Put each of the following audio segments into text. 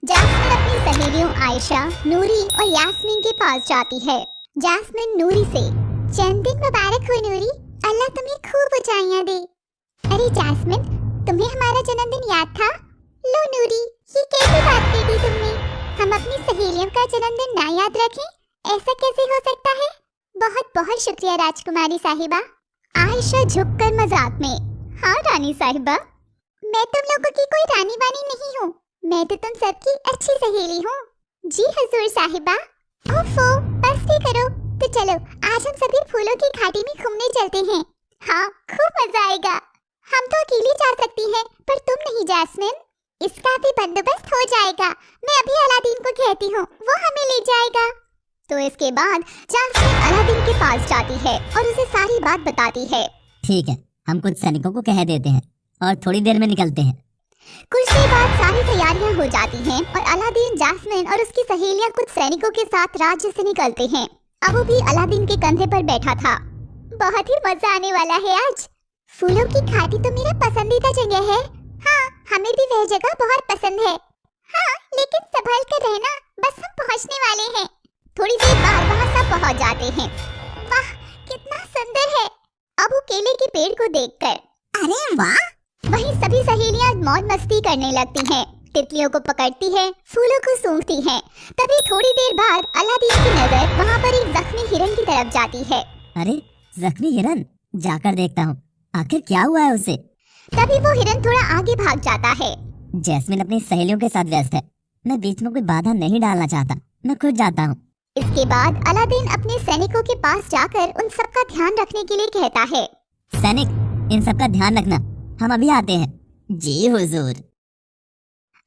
Jasmine अपनी सहेलियों आयशा, नूरी और यास्मीन के पास जाती है। जैस्मिन नूरी से, जन्मदिन मुबारक हो नूरी, अल्लाह तुम्हें खूब ऊंचाइयां दे। अरे जैस्मिन, तुम्हें हमारा जन्मदिन याद था? लो नूरी, ये कैसी बात कर दी तुमने? हम अपनी सहेलियों का जन्मदिन ना याद रखें, ऐसा कैसे हो सकता है? बहुत बहुत शुक्रिया राजकुमारी साहिबा। आयशा झुककर मजाक में, हाँ रानी साहिबा, मैं तुम लोगों की कोई रानी वानी नहीं हूँ, मैं तो तुम सबकी अच्छी सहेली हूँ। जी हजूर साहिबा। ओफो, बस भी करो, तो चलो आज हम सभी फूलों की घाटी में घूमने चलते हैं। हाँ, खूब मजा आएगा। हम तो अकेली जा सकती हैं, पर तुम नहीं जैस्मिन। इसका भी बंदोबस्त हो जाएगा, मैं अभी अलादीन को कहती हूँ, वो हमें ले जाएगा। तो इसके बाद जैस्मिन अलादीन के पास जाती है और उसे सारी बात बताती है। ठीक है, हम कुछ सैनिकों को कह देते हैं और थोड़ी देर में निकलते हैं। कुछ देर बाद सारी तैयारियां हो जाती हैं और अलादीन, जैस्मिन और उसकी सहेलियां कुछ सैनिकों के साथ राज्य से निकलते हैं। अबू भी अलादीन के कंधे पर बैठा था। बहुत ही मजा आने वाला है आज। फूलों की घाटी तो मेरा पसंदीदा जगह है। हाँ, हमें भी वह जगह बहुत पसंद है। हाँ, लेकिन संभल कर रहना, बस हम पहुँचने वाले हैं। थोड़ी देर बाद वहाँ सब पहुँच जाते हैं। वाह, कितना सुंदर है। अबू केले के पेड़ को देखकर, अरे वाह। वहीं सभी सहेलियां मौज मस्ती करने लगती हैं, तितलियों को पकड़ती हैं, फूलों को सूंघती हैं। तभी थोड़ी देर बाद अलादीन की नजर वहाँ पर एक जख्मी हिरन की तरफ जाती है। अरे जख्मी हिरन, जाकर देखता हूँ आखिर क्या हुआ है उसे। तभी वो हिरन थोड़ा आगे भाग जाता है। जैस्मिन अपनी सहेलियों के साथ व्यस्त है, मैं बीच में कोई बाधा नहीं डालना चाहता, मैं खुद जाता हूँ। इसके बाद अलादीन अपने सैनिकों के पास जाकर उन सबका ध्यान रखने के लिए कहता है। सैनिक, इन सबका ध्यान रखना, हम अभी आते हैं। जी हुजूर।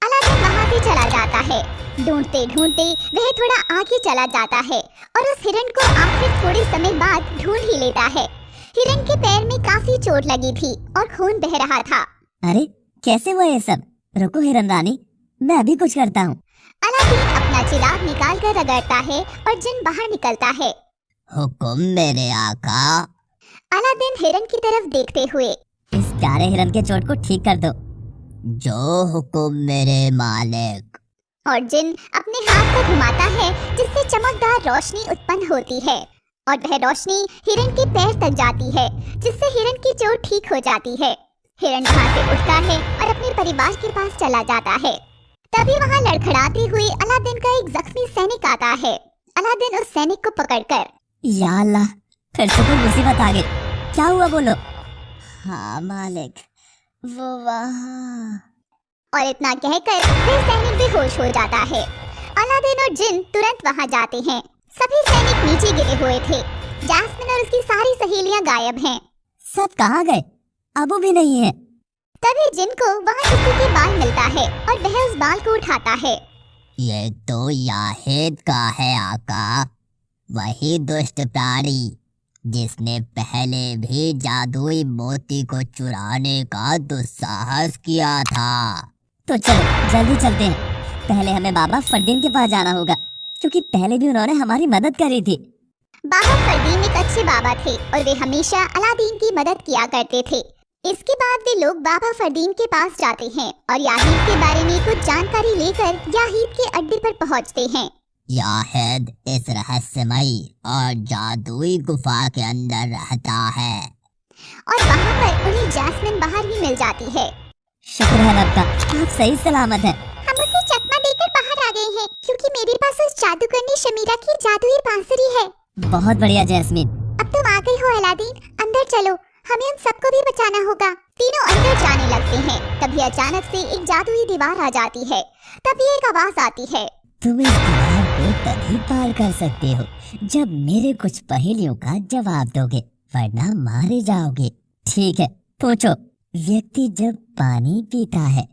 अलादीन वहाँ से चला जाता है। ढूंढते ढूंढते वह थोड़ा आगे चला जाता है और उस हिरन को आखिर थोड़े समय बाद ढूंढ ही लेता है। हिरन के पैर में काफी चोट लगी थी और खून बह रहा था। अरे कैसे हुआ ये सब? रुको हिरन रानी, मैं अभी कुछ करता हूँ। अलादीन अपना चिराग निकाल कर रगड़ता है और जिन बाहर निकलता है। हुक्म मेरे आका। अलादीन हिरन की तरफ देखते हुए, इस प्यारे हिरन के चोट को ठीक कर दो। जो हुक्म मेरे मालिक। और जिन अपने हाथ को घुमाता है जिससे चमकदार रोशनी उत्पन्न होती है और वह रोशनी हिरन के पैर तक जाती है, जिससे हिरन की चोट ठीक हो जाती है। हिरन वहाँ से उठता है और अपने परिवार के पास चला जाता है। तभी वहाँ लड़खड़ाते हुए अलादीन का एक जख्मी सैनिक आता है। अलादीन उस सैनिक को पकड़कर, या अल्लाह, फिर से कोई मुसीबत आ गई, क्या हुआ बोलो। हाँ मालिक, वो वहाँ। और इतना कहकर वह सैनिक बेहोश हो जाता है। अलादीन और जिन तुरंत वहाँ जाते हैं। सभी सैनिक नीचे गिरे हुए थे। जैस्मिन और उसकी सारी सहेलियां गायब हैं। सब कहाँ गए? अबू भी नहीं है। तभी जिन को वहाँ किसी के बाल मिलता है और वह उस बाल को उठाता है। ये तो याहिद का है आका, वही दुष्ट प्राणी जिसने पहले भी जादुई मोती को चुराने का दुस्साहस किया था। तो चलो जल्दी चलते हैं, पहले हमें बाबा फरदीन के पास जाना होगा, क्योंकि पहले भी उन्होंने हमारी मदद करी थी। बाबा फरदीन एक अच्छे बाबा थे और वे हमेशा अलादीन की मदद किया करते थे। इसके बाद वे लोग बाबा फरदीन के पास जाते हैं और याहिद के बारे में कुछ जानकारी लेकर याहिद के अड्डे पर पहुंचते हैं। याहिद इस रहस्यमयी और जादुई गुफा के अंदर रहता है और वहाँ पर उन्हें जैस्मिन बाहर ही मिल जाती है। शुक्र है रब का, आप सही सलामत हैं। हम उसे चकमा देकर बाहर आ गए हैं, क्योंकि मेरे पास उस जादूगरनी शमीरा की जादुई बांसुरी है। बहुत बढ़िया जैस्मिन। अब तुम आ गई हो अलादीन, अंदर चलो, हमें उन सबको भी बचाना होगा। तीनों अंदर जाने लगते हैं। तभी अचानक से एक जादुई दीवार आ जाती है। तभी एक आवाज आती है, तुम इस दीवार को तभी पार कर सकते हो जब मेरे कुछ पहेलियों का जवाब दोगे, वरना मारे जाओगे। ठीक है, पूछो। व्यक्ति जब पानी पीता है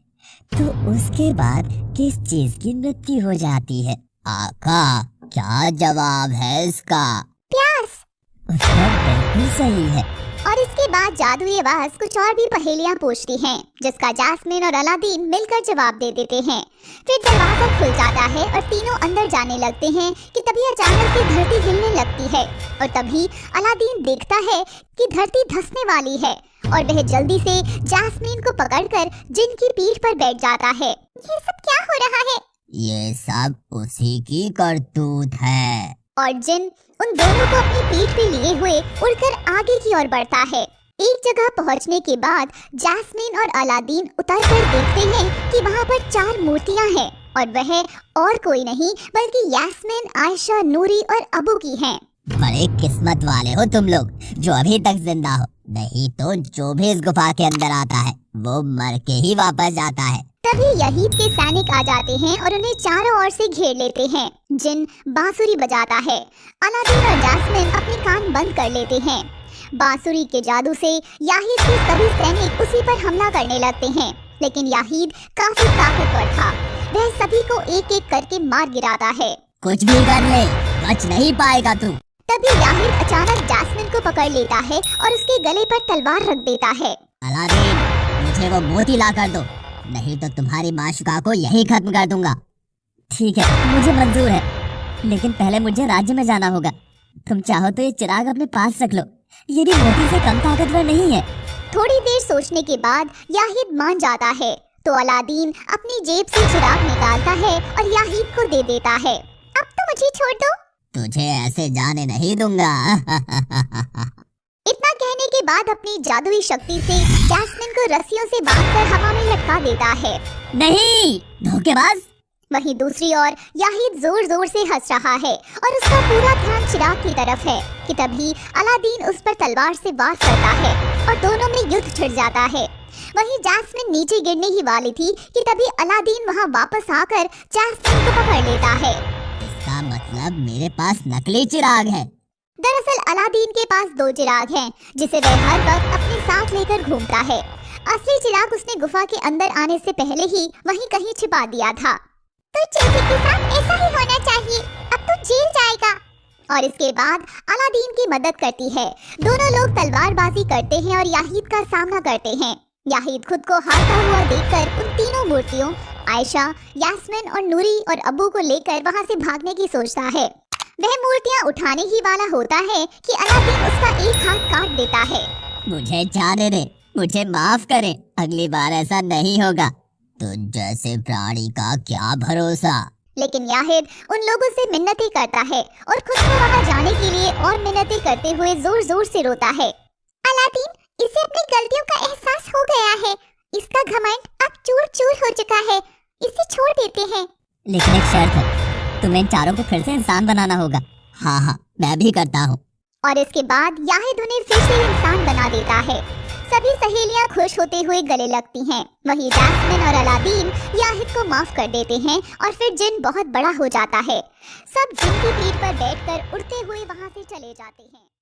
तो उसके बाद किस चीज की मृत्यु हो जाती है? आका, क्या जवाब है इसका? प्यास। उत्तर बिल्कुल सही है। और इसके बाद जादुई आवाज कुछ और भी पहेलियां पूछती हैं, जिसका जैस्मिन और अलादीन मिलकर जवाब दे देते हैं। फिर दरवाजा खुल जाता है और तीनों अंदर जाने लगते हैं कि तभी अचानक से धरती हिलने लगती है और तभी अलादीन देखता है कि धरती धंसने वाली है और वह जल्दी से जैस्मिन को पकड़कर जिन की पीठ पर बैठ जाता है। ये सब क्या हो रहा है? ये सब उसी की करतूत है। और जिन उन दोनों को अपनी पीठ पे लिए हुए उड़कर आगे की ओर बढ़ता है। एक जगह पहुंचने के बाद जैस्मिन और अलादीन उतरकर देखते हैं कि वहां पर 4 मूर्तियां हैं और वह और कोई नहीं बल्कि यास्मिन, आयशा, नूरी और अबू की हैं। बड़े किस्मत वाले हो तुम लोग जो अभी तक जिंदा हो, नहीं तो जो भी इस गुफा के अंदर आता है वो मर के ही वापस जाता है। तभी यहीद के सैनिक आ जाते हैं और उन्हें चारों ओर से घेर लेते हैं। जिन बांसुरी बजाता है। अलादीन और जैस्मिन अपने कान बंद कर लेते हैं। बांसुरी के जादू से याहीद के सभी सैनिक उसी पर हमला करने लगते हैं, लेकिन याहीद काफी ताकतवर था। वह सभी को एक एक करके मार गिराता है। कुछ भी कर ले, बच नहीं पाएगा तू। तभी याहीद अचानक जैस्मिन को पकड़ लेता है और उसके गले पर तलवार रख देता है। अलादीन, मुझे वो मोती ला कर दो, नहीं तो तुम्हारी माशुका को यही खत्म कर दूंगा। ठीक है, मुझे मंजूर है, लेकिन पहले मुझे राज्य में जाना होगा। तुम चाहो तो ये चिराग अपने पास रख लो, ये भी मोती से कम ताकतवर नहीं है। थोड़ी देर सोचने के बाद याहीद मान जाता है, तो अलादीन अपनी जेब से चिराग निकालता है और याहीद को दे देता है। अब तो मुझे छोड़ दो। तुझे ऐसे जाने नहीं दूंगा। इतना कहने के बाद अपनी जादुई शक्ति से जैस्मिन को रस्सियों से बांधकर हवा में लटका देता है। नहीं, धोखेबाज। वहीं दूसरी ओर याहीद जोर जोर से हंस रहा है और उसका पूरा ध्यान चिराग की तरफ है कि तभी अलादीन उस पर तलवार से वार करता है और दोनों में युद्ध छिड़ जाता है। वहीं जैस्मिन नीचे गिरने ही वाली थी कि तभी अलादीन वहां वापस आकर जैस्मिन को पकड़ लेता है। इसका मतलब मेरे पास नकली चिराग है। दरअसल अलादीन के पास 2 चिराग हैं, जिसे वह हर वक्त अपने साथ लेकर घूमता है। असली चिराग उसने गुफा के अंदर आने से पहले ही वहीं कहीं छिपा दिया था। तो चेसी के साथ ऐसा ही होना चाहिए, अब तो जेल जाएगा। और इसके बाद अलादीन की मदद करती है। दोनों लोग तलवारबाजी करते हैं और याहीद का सामना करते हैं। याहीद खुद को हारता हुआ देखकर उन तीनों मूर्तियों आयशा, यास्मिन और नूरी और अबू को लेकर वहां से भागने की सोचता है। वह मूर्तियां उठाने ही वाला होता है कि अलादीन उसका एक हाथ काट देता है। मुझे जाने दे, मुझे माफ करें, अगली बार ऐसा नहीं होगा। तुझ जैसे प्राणी का क्या भरोसा। लेकिन याहीद उन लोगों से मिन्नतें करता है और खुद को वहां जाने के लिए और मिन्नतें करते हुए जोर जोर से रोता है। अलादीन, इसे अपनी गलतियों का एहसास हो गया है। इसका घमंड अब चूर चूर हो चुका है। इसे छोड़ देते हैं। लेकिन एक शर्त है, तुम्हें इन चारों को फिर से इंसान बनाना होगा। हाँ हाँ, मैं भी करता हूँ। और इसके बाद याहीद उन्हें फिर से इंसान बना देता है। सभी सहेलियां खुश होते हुए गले लगती हैं। वहीं जैस्मिन और अलादीन याहीद को माफ कर देते हैं और फिर जिन बहुत बड़ा हो जाता है। सब जिन की पीठ पर बैठकर उड़ते हुए वहां से चले जाते हैं।